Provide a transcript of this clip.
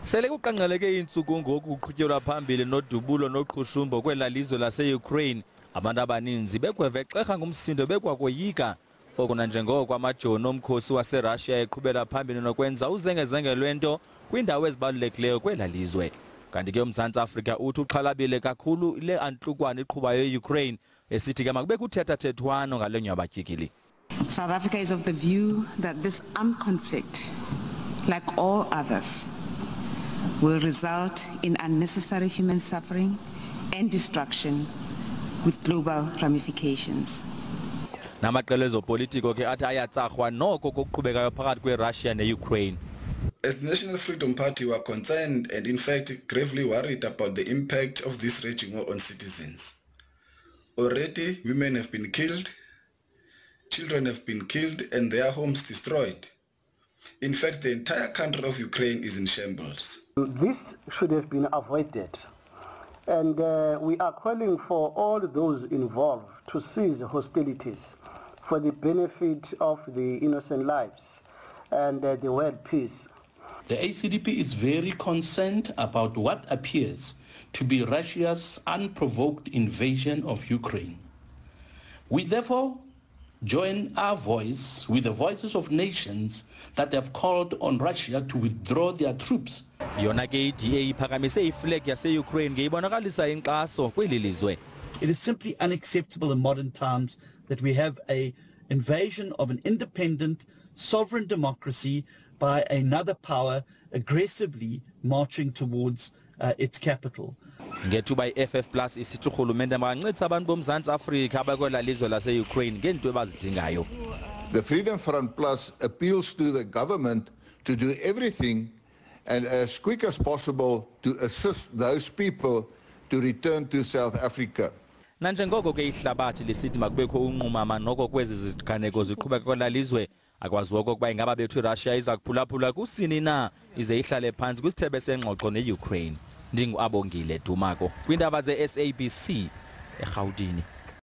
Sele kuqanqeleke iintsuku ngoku kuqhutyelwa phambili nodubulo noqhushumbo kwela lizwe lase-Ukraine. Abantu abaninzi bekwevexerha ngumsindo bekwakoyika. Okuna njengoko amajoni omkhosi waseRussia eqhubela phambili nokwenza uzengezenge lwento kwiindawo ezibalulekileyo kwela lizwe. Kanti ke uMzantsi Afrika uthi uxhalabile kakhulu le antlukwane iqhubayo e-Ukraine esithi ke makube kuthethathethwano ngale nyabatyikili. South Africa is of the view that this armed conflict, like all others, will result in unnecessary human suffering and destruction with global ramifications. Namaqela ezopolitiko ke athi ayatsarhwa noko kokuqhubekayo phakathi kwe-Russia ne-Ukraine. As the National Freedom Party, we are concerned and in fact gravely worried about the impact of this raging war on citizens. Already women have been killed, children have been killed and their homes destroyed. In fact, the entire country of Ukraine is in shambles. This should have been avoided, and we are calling for all those involved to cease hostilities for the benefit of the innocent lives and the world peace. The ACDP is very concerned about what appears to be Russia's unprovoked invasion of Ukraine. We therefore join our voice with the voices of nations that have called on Russia to withdraw their troops. Yona ke iDA iphakamise iflag yase-Ukraine ngeyibonakalisa inkxaso kweli lizwe. It is simply unacceptable in modern times that we have an invasion of an independent, sovereign democracy by another power aggressively marching towards its capital. Ngethuba i-FF Plus isithi urhulumente makancedise abantu boMzantsi Afrika abakwela lizwe lase-Ukraine ngeento ebazidingayo. The Freedom Front Plus appeals to the government to do everything and as quick as possible to assist those people to return to South Africa. Nanjengoko ke ihlabathi lisithi makubekho unqumama noko kwezi ziganeko ziqhubeka kwela lizwe akwaziwa okokuba ingaba bethu iRussia iza kuphulaphula kusini na ize ihlale phantsi kwisithebe sengxoxo ne-Ukraine. Ndingu Abongile Dumako kwindaba ze-SABC eGauteng.